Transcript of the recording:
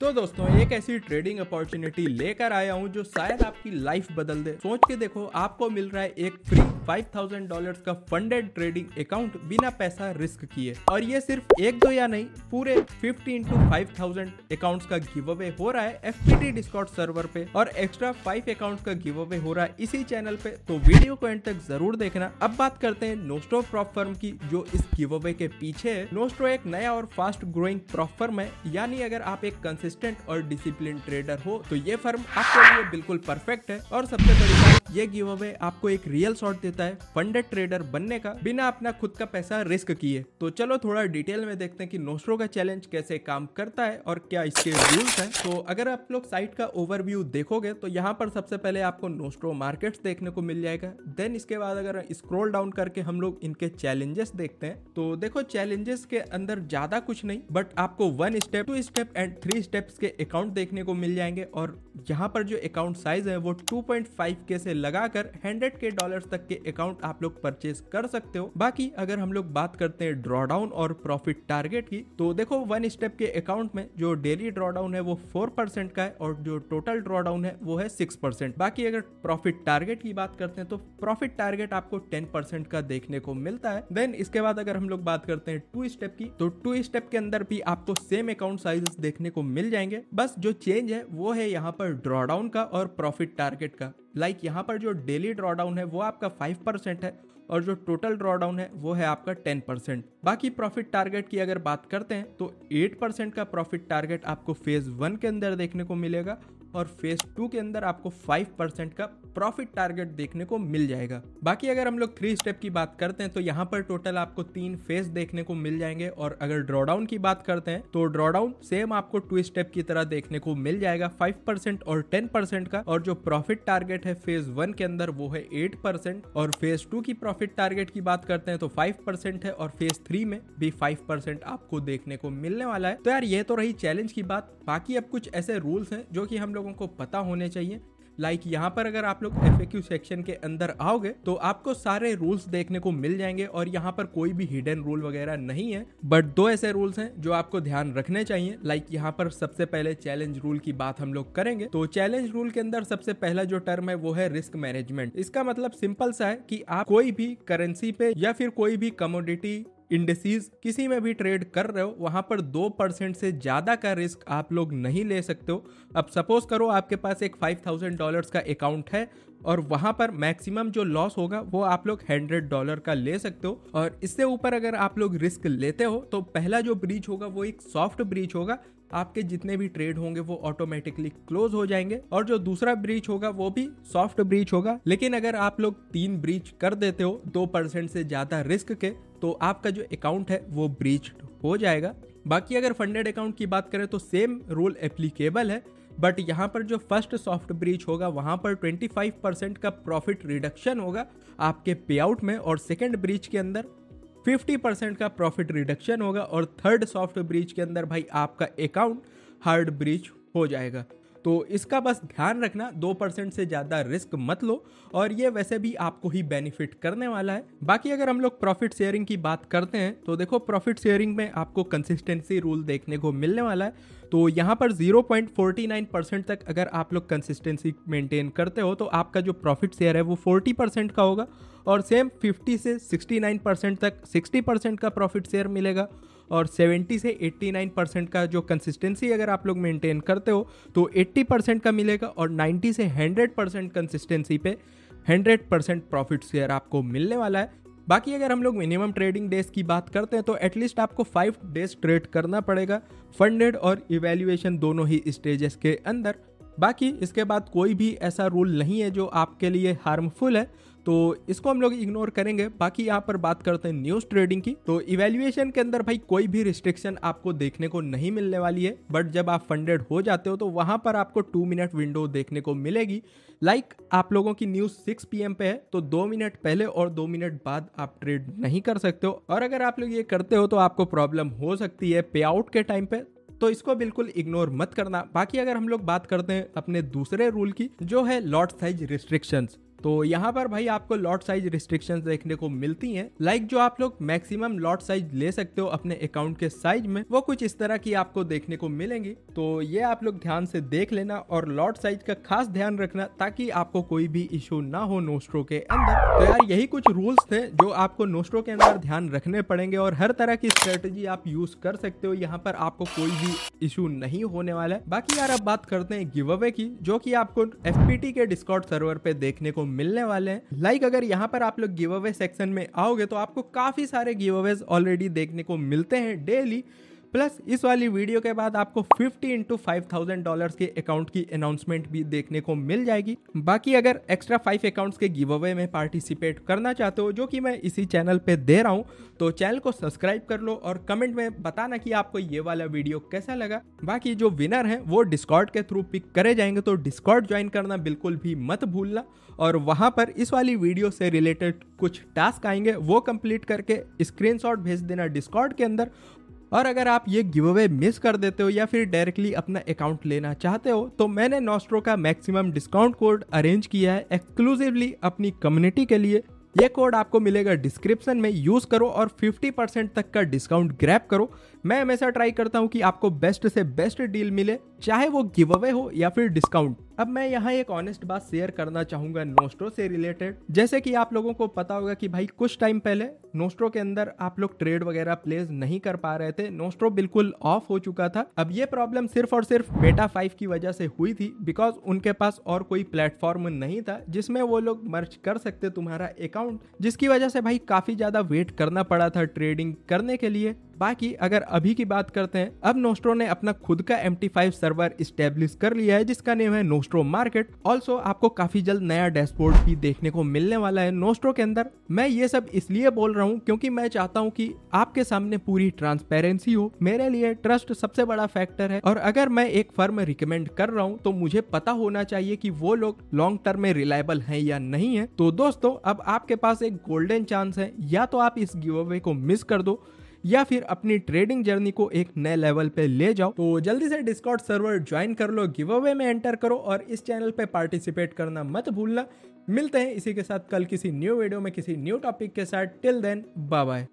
तो दोस्तों एक ऐसी ट्रेडिंग अपॉर्चुनिटी लेकर आया हूं जो शायद आपकी लाइफ बदल दे। सोच के देखो, आपको मिल रहा है एक फ्री $5000 का फंडेड ट्रेडिंग अकाउंट बिना पैसा रिस्क किए, और ये सिर्फ एक दो या नहीं, पूरे 50 into 5000 अकाउंट्स का गिव अवे हो रहा है FPT डिस्कॉर्ड सर्वर पे, और एक्स्ट्रा 5 अकाउंट्स का गिव अवे हो रहा है इसी चैनल पे। तो वीडियो को एंड तक जरूर देखना। अब बात करते हैं नोस्ट्रो प्रॉप फर्म की जो इस गिव अवे के पीछे है। नोस्ट्रो एक नया और फास्ट ग्रोइंग प्रॉप फर्म है, यानी अगर आप एक कंसिस्टेंट और डिसिप्लिन ट्रेडर हो तो ये फर्म आपके लिए बिल्कुल परफेक्ट है। और सबसे बड़ी बात, ये गिव अवे आपको एक रियल शॉट देता है फंडेड ट्रेडर बनने का बिना अपना खुद का पैसा रिस्क किए। तो चलो थोड़ा डिटेल में देखते हैं कि नोस्ट्रो का चैलेंज कैसे काम करता है और क्या इसके रूल्स हैं। तो अगर आप लोग साइट का ओवरव्यू देखोगे तो यहाँ पर सबसे पहले आपको नोस्ट्रो मार्केट्स देखने को मिल जाएगा। देन इसके बाद अगर स्क्रॉल डाउन करके हम लोग इनके चैलेंजेस देखते हैं तो देखो चैलेंजेस के अंदर ज्यादा कुछ नहीं, बट आपको 1 स्टेप 2 स्टेप एंड 3 स्टेप्स के अकाउंट देखने को मिल जाएंगे। और यहाँ पर जो अकाउंट साइज है वो 2.5K से लगाकर $100K तक के अकाउंट आप लोग परचेज कर सकते हो। बाकी अगर हम लोग बात करते हैं ड्रॉडाउन और प्रॉफिट टारगेट की, तो देखो 1 स्टेप के अकाउंट में जो डेली ड्रॉडाउन है वो 4% का है और जो टोटल ड्रॉडाउन है वो है 6%। बाकी अगर प्रॉफिट टारगेट की बात करते हैं तो प्रॉफिट टारगेट आपको 10% का देखने को मिलता है। देन इसके बाद अगर हम लोग बात करते हैं 2 स्टेप की, तो 2 स्टेप के अंदर भी आपको सेम अकाउंट साइजेस देखने को मिल जाएंगे। बस जो चेंज है वो है यहाँ पर ड्रॉडाउन का और प्रॉफिट टारगेट का। लाइक यहाँ पर जो डेली ड्रॉडाउन है वो आपका 5% है और जो टोटल ड्रॉडाउन है वो है आपका 10%। बाकी प्रॉफिट टारगेट की अगर बात करते हैं तो 8% का प्रॉफिट टारगेट आपको फेज 1 के अंदर देखने को मिलेगा और फेज 2 के अंदर आपको 5% का प्रॉफिट टारगेट देखने को मिल जाएगा। बाकी अगर हम लोग 3 स्टेप की बात करते हैं तो यहाँ पर टोटल आपको 3 फेज देखने को मिल जाएंगे। और अगर ड्रॉडाउन की बात करते हैं तो ड्रॉडाउन सेम आपको 2 स्टेप की तरह देखने को मिल जाएगा, 5% और 10% का। और जो प्रॉफिट टारगेट है फेज 1 के अंदर वो है 8%, और फेज 2 की प्रॉफिट टारगेट की बात करते हैं तो 5% है, और फेज 3 में भी 5% आपको देखने को मिलने वाला है। तो यार ये तो रही चैलेंज की बात। बाकी अब कुछ ऐसे रूल्स हैं जो कि हम लोगों को पता होने चाहिए। लाइक यहाँ पर अगर आप लोग FAQ सेक्शन के अंदर आओगे तो आपको सारे रूल्स देखने को मिल जाएंगे, और यहाँ पर कोई भी हिडन रूल वगैरह नहीं है। बट 2 ऐसे रूल्स हैं जो आपको ध्यान रखने चाहिए। लाइक यहाँ पर सबसे पहले चैलेंज रूल की बात हम लोग करेंगे। तो चैलेंज रूल के अंदर सबसे पहला जो टर्म है वो है रिस्क मैनेजमेंट। इसका मतलब सिंपल सा है कि आप कोई भी करेंसी पे या फिर कोई भी कमोडिटी इंडेसीज किसी में भी ट्रेड कर रहे हो, वहां पर 2% से ज्यादा का रिस्क आप लोग नहीं ले सकते हो। अब सपोज करो आपके पास एक $5000 का अकाउंट है और वहां पर मैक्सिमम जो लॉस होगा वो आप लोग $100 का ले सकते हो, और इससे ऊपर अगर आप लोग रिस्क लेते हो तो पहला जो ब्रीच होगा वो एक सॉफ्ट ब्रीच होगा। आपके जितने भी ट्रेड होंगे वो ऑटोमेटिकली क्लोज हो जाएंगे, और जो दूसरा ब्रीच होगा वो भी सॉफ्ट ब्रीच होगा। लेकिन अगर आप लोग 3 ब्रीच कर देते हो 2% से ज्यादा रिस्क के, तो आपका जो अकाउंट है वो ब्रीच हो जाएगा। बाकी अगर फंडेड अकाउंट की बात करें तो सेम रूल एप्लीकेबल है, बट यहाँ पर जो फर्स्ट सॉफ्ट ब्रीच होगा वहां पर 25% का प्रॉफिट रिडक्शन होगा आपके पे आउट में, और सेकेंड ब्रीच के अंदर 50% का प्रॉफिट रिडक्शन होगा, और थर्ड सॉफ्ट ब्रीच के अंदर भाई आपका अकाउंट हार्ड ब्रीच हो जाएगा। तो इसका बस ध्यान रखना, 2% से ज़्यादा रिस्क मत लो, और ये वैसे भी आपको ही बेनिफिट करने वाला है। बाकी अगर हम लोग प्रॉफिट शेयरिंग की बात करते हैं तो देखो प्रॉफिट शेयरिंग में आपको कंसिस्टेंसी रूल देखने को मिलने वाला है। तो यहाँ पर 0.49% तक अगर आप लोग कंसिस्टेंसी मेंटेन करते हो तो आपका जो प्रॉफिट शेयर है वो 40% का होगा, और सेम 50 से 69% तक 60% का प्रॉफिट शेयर मिलेगा, और 70 से 89% का जो कंसिस्टेंसी अगर आप लोग मेंटेन करते हो तो 80% का मिलेगा, और 90 से 100% कंसिस्टेंसी पे 100% प्रॉफिट शेयर आपको मिलने वाला है। बाकी अगर हम लोग मिनिमम ट्रेडिंग डेज की बात करते हैं तो एटलीस्ट आपको 5 डेज ट्रेड करना पड़ेगा फंडेड और इवैल्यूएशन दोनों ही स्टेजेस के अंदर। बाकी इसके बाद कोई भी ऐसा रूल नहीं है जो आपके लिए हार्मफुल है, तो इसको हम लोग इग्नोर करेंगे। बाकी यहाँ पर बात करते हैं न्यूज़ ट्रेडिंग की, तो इवैल्यूएशन के अंदर भाई कोई भी रिस्ट्रिक्शन आपको देखने को नहीं मिलने वाली है, बट जब आप फंडेड हो जाते हो तो वहां पर आपको 2 मिनट विंडो देखने को मिलेगी। लाइक आप लोगों की न्यूज़ 6 PM पे है तो 2 मिनट पहले और 2 मिनट बाद आप ट्रेड नहीं कर सकते हो, और अगर आप लोग ये करते हो तो आपको प्रॉब्लम हो सकती है पे आउट के टाइम पे, तो इसको बिल्कुल इग्नोर मत करना। बाकी अगर हम लोग बात करते हैं अपने दूसरे रूल की जो है लॉट साइज रिस्ट्रिक्शंस, तो यहाँ पर भाई आपको लॉट साइज रिस्ट्रिक्शंस देखने को मिलती हैं। लाइक जो आप लोग मैक्सिमम लॉट साइज ले सकते हो अपने अकाउंट के साइज में, वो कुछ इस तरह की आपको देखने को मिलेंगी। तो ये आप लोग ध्यान से देख लेना और लॉट साइज का खास ध्यान रखना ताकि आपको कोई भी इशू ना हो नोस्ट्रो के अंदर। तो यार यही कुछ रूल्स थे जो आपको नोस्ट्रो के अंदर ध्यान रखने पड़ेंगे और हर तरह की स्ट्रेटेजी आप यूज कर सकते हो। यहाँ पर आपको कोई भी इशू नहीं होने वाला है। बाकी यार अब बात करते हैं गिव अवे की, जो कि आपको FPT के डिस्कॉर्ड सर्वर पे देखने को मिलने वाले हैं। लाइक अगर यहाँ पर आप लोग गिव अवे सेक्शन में आओगे तो आपको काफी सारे गिव अवेज ऑलरेडी देखने को मिलते हैं डेली। प्लस इस वाली वीडियो के बाद आपको 50 into $5,000 के अकाउंट की अनाउंसमेंट भी देखने को मिल जाएगी। बाकी अगर एक्स्ट्रा 5 अकाउंट्स के गिव अवे में पार्टिसिपेट करना चाहते हो, जो कि मैं इसी चैनल पे दे रहा हूँ, तो चैनल को सब्सक्राइब कर लो और कमेंट में बताना कि आपको ये वाला वीडियो कैसा लगा। बाकी जो विनर है वो डिस्कॉर्ड के थ्रू पिक करे जाएंगे, तो डिस्कॉर्ड ज्वाइन करना बिल्कुल भी मत भूलना। और वहां पर इस वाली वीडियो से रिलेटेड कुछ टास्क आएंगे, वो कंप्लीट करके स्क्रीनशॉट भेज देना डिस्कॉर्ड के अंदर। और अगर आप ये गिव अवे मिस कर देते हो या फिर डायरेक्टली अपना अकाउंट लेना चाहते हो, तो मैंने नोस्ट्रो का मैक्सिमम डिस्काउंट कोड अरेंज किया है एक्सक्लूसिवली अपनी कम्युनिटी के लिए। ये कोड आपको मिलेगा डिस्क्रिप्शन में, यूज करो और 50% तक का डिस्काउंट ग्रैब करो। मैं हमेशा ट्राई करता हूँ कि आपको बेस्ट से बेस्ट डील मिले, चाहे वो गिव अवे हो या फिर डिस्काउंट। अब मैं यहाँ एक ऑनेस्ट बात शेयर करना चाहूंगा नोस्ट्रो से रिलेटेड। जैसे कि आप लोगों को पता होगा कि भाई कुछ टाइम पहले नोस्ट्रो के अंदर आप लोग ट्रेड वगैरह प्लेस नहीं कर पा रहे थे, नोस्ट्रो बिल्कुल ऑफ हो चुका था। अब ये प्रॉब्लम सिर्फ और सिर्फ बेटा 5 की वजह से हुई थी, बिकॉज उनके पास और कोई प्लेटफॉर्म नहीं था जिसमें वो लोग मर्ज कर सकते तुम्हारा अकाउंट, जिसकी वजह से भाई काफी ज्यादा वेट करना पड़ा था ट्रेडिंग करने के लिए। बाकी अगर अभी की बात करते हैं, अब नोस्ट्रो ने अपना खुद का MT5 सर्वर इस्टेब्लिश कर लिया है जिसका नेम है नोस्ट्रो मार्केट। ऑल्सो आपको काफी जल्द नया डैशबोर्ड भी देखने को मिलने वाला है नोस्ट्रो के अंदर। मैं ये सब इसलिए बोल रहा हूँ क्योंकि मैं चाहता हूँ कि आपके सामने पूरी ट्रांसपेरेंसी हो। मेरे लिए ट्रस्ट सबसे बड़ा फैक्टर है, और अगर मैं एक फर्म रिकमेंड कर रहा हूँ तो मुझे पता होना चाहिए कि वो लोग लॉन्ग टर्म में रिलायबल हैं या नहीं है। तो दोस्तों अब आपके पास एक गोल्डन चांस है, या तो आप इस गिव अवे को मिस कर दो या फिर अपनी ट्रेडिंग जर्नी को एक नए लेवल पे ले जाओ। तो जल्दी से डिस्कॉर्ड सर्वर ज्वाइन कर लो, गिव अवे में एंटर करो और इस चैनल पे पार्टिसिपेट करना मत भूलना। मिलते हैं इसी के साथ कल किसी न्यू वीडियो में किसी न्यू टॉपिक के साथ। Till then bye bye.